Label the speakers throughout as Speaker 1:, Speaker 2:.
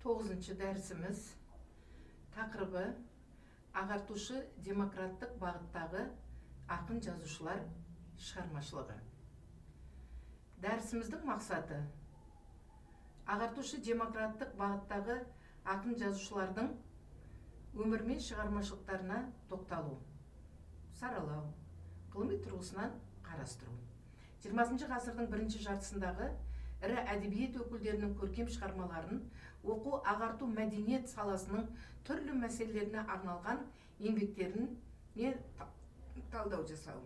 Speaker 1: 9-шы дәрісіміз тақырыбы ағартушы демократтық бағыттағы ақын жазушылар шығармашылығы. Дәрісіміздің мақсаты ағартушы демократтық бағыттағы ақын жазушылардың өмір мен шығармашылықтарына тоқталу, саралау, ғылыми тұрғысынан қарастыру. 20 ғасырдың бірінші жартысындағы ірі әдебиет өкілдерінің көркем шығармаларын оқу, ағарту, мәдениет саласының түрлі мәселелеріне арналған еңбектеріне талдау жасау,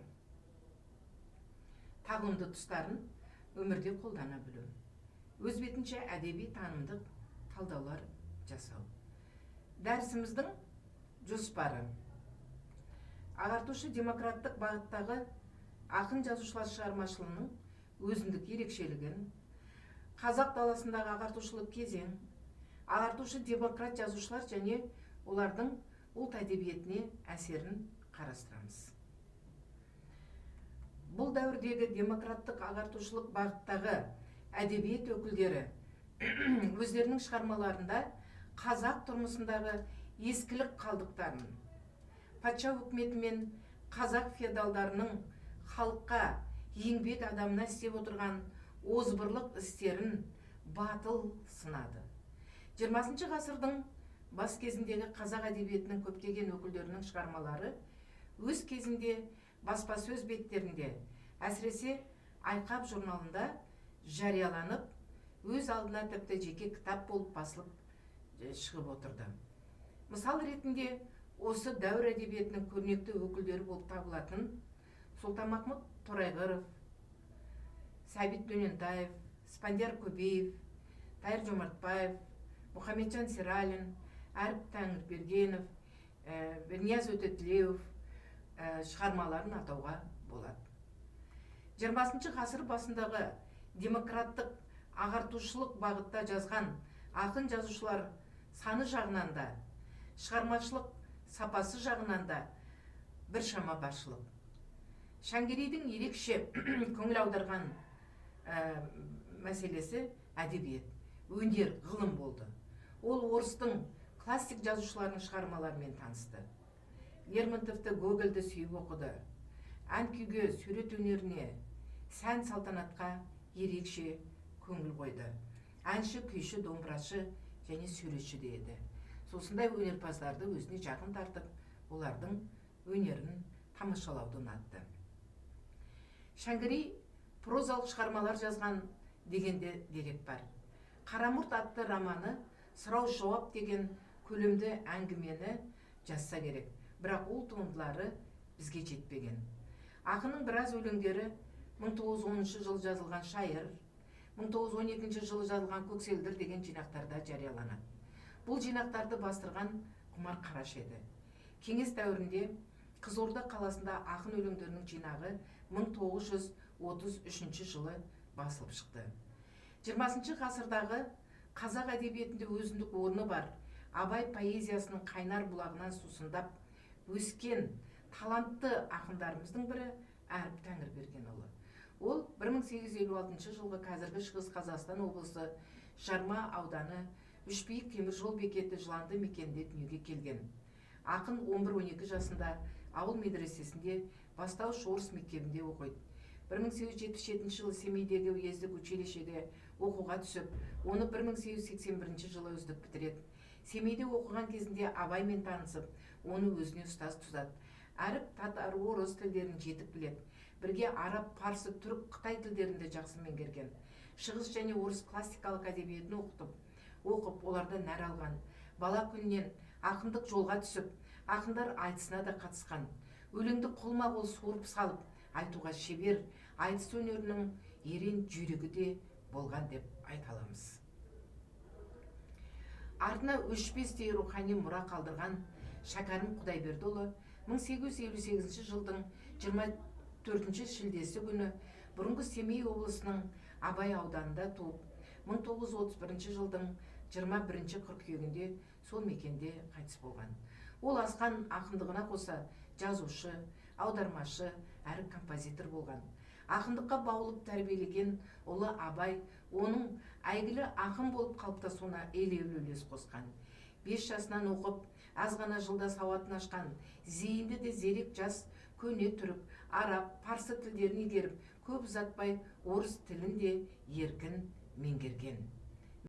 Speaker 1: тағылымды тұстарын өмірде қолдана білу, өз бетінше әдеби танымдық талдаулар жасау. Дәрісіміздің жоспары ағартушы демократтық бағыттағы ақын жазушылар шығармашылығының өзіндік ерекшелігін, қазақ даласындағы ағартушылық кезең, ағартушы демократ жазушылар және олардың ұлт әдебиетіне әсерін қарастырамыз. Бұл дәуірдегі демократтық ағартушылық бағыттағы әдебиет өкілдері өздерінің шығармаларында қазақ тұрмысындағы ескілік қалдықтарын, патша үкіметі мен қазақ феодалдарының халыққа, еңбек адамына істеп отырған озбырлық істерін батыл сынады. 20 ғасырдың бас кезіндегі қазақ әдебиетінің көптеген өкілдерінің шығармалары өз кезінде баспасөз беттерінде, әсіресе Айқап журналында жарияланып, өз алдына тіпті жеке кітап болып басылып шығып отырды. Мысал ретінде осы дәуір әдебиетінің көрнекті өкілдері болып табылатын Сұлтанмахмұт Торайғыров, Сәбит Дөнентаев, Спандияр Көбеев, Тайыр Жомартбаев, Мұхамеджан Сералин, Әріп Тәңірбергенов, Бернияз Өтетілеуов шығармаларын атауға болады. 20 ғасыр басындағы демократтық ағартушылық бағытта жазған ақын жазушылар саны жағынан да, шығармашылық сапасы жағынан да біршама баршылық. Шәңгерейдің ерекше көңіл аударған мәселесі әдебиет, өнер, ғылым болды. Ол орыстың классик жазушыларының шығармаларымен танысты. Лермонтовты, Гогольді сүйіп оқыды. Ән күйге, сурет өнеріне, сән салтанатқа ерекше көңіл қойды. Әнші, күйші, домбырашы және суретші де еді. Сосындай өнерпаздарды өзіне жақын тартып, олардың өнерін тамашалауды ұнатты. Шәңгерей прозалық шығармалар жазған дегенде дерек бар. Қарамұрт атты романы сұрау-жауап деген көлемді әңгімені жазса керек, бірақ ол туындылары бізге жетпеген. Ақынның біраз өлеңдері 1910 жылы жазылған Шайыр, 1912 жылы жазылған Көкселдір деген жинақтарда жарияланады. Бұл жинақтарды бастырған Құмар Қараш еді. Кеңес дәуірінде Қызылорда қаласында ақын өлеңдерінің жинағы 1933 жылы басылып шықты. 20 ғасырдағы қазақ әдебиетінде өзіндік орны бар Абай поэзиясының қайнар бұлағынан сусындап өскен талантты ақындарымыздың бірі Әріп Тәңірбергенұлы. Ол 1856 жылғы қазіргі Шығыс Қазақстан облысы Жарма ауданы Үшбиік темір жол бекеті Жыланды мекенінде дүниеге келген. Ақын 11-12 жасында ауыл медресесінде бастауыш орыс мектебінде оқиды. 1877 жылы Семейдегі уездік училищеде оқуға түсіп, оны 1881 жылы үздік бітіреді. Семейде оқыған кезінде Абаймен танысып, оны өзіне ұстаз тұтады. Әріп татар, орыс тілдерін жетік біледі. Бірге араб, парсы, түрік, қытай тілдерінде жақсы меңгерген. Шығыс және орыс классикалық әдебиетін оқып, олардан нәр алған. Бала күннен ақындық жолға түсіп, ақындар айтысына да қатысқан. Өлеңді қолма-қол суырып салып, айтуға шебер, айтыс өнерінің ерен жүйрігі де болған деп айта аламыз. Артына өшпестей рухани мұра қалдырған Шәкәрім Құдайбердіұлы 1858 жылдың 24 шілдесі күні бұрынғы Семей облысының Абай ауданында туып, 1931 жылдың 21 қыркүйегінде сол мекенде қайтыс болған. Ол асқан ақындығына қоса жазушы, аудармашы, әрі композитор болған. ақындыққа баулып тәрбиелеген ұлы Абай оның әйгілі ақын болып қалыптасуына елеулі үлес қосқан. 5 жасынан оқып, аз ғана жылда сауатын ашқан, зейінді де зерек жас, көне түрік, араб, парсы тілдерін игеріп, көп ұзатпай орыс тілін де еркін меңгерген.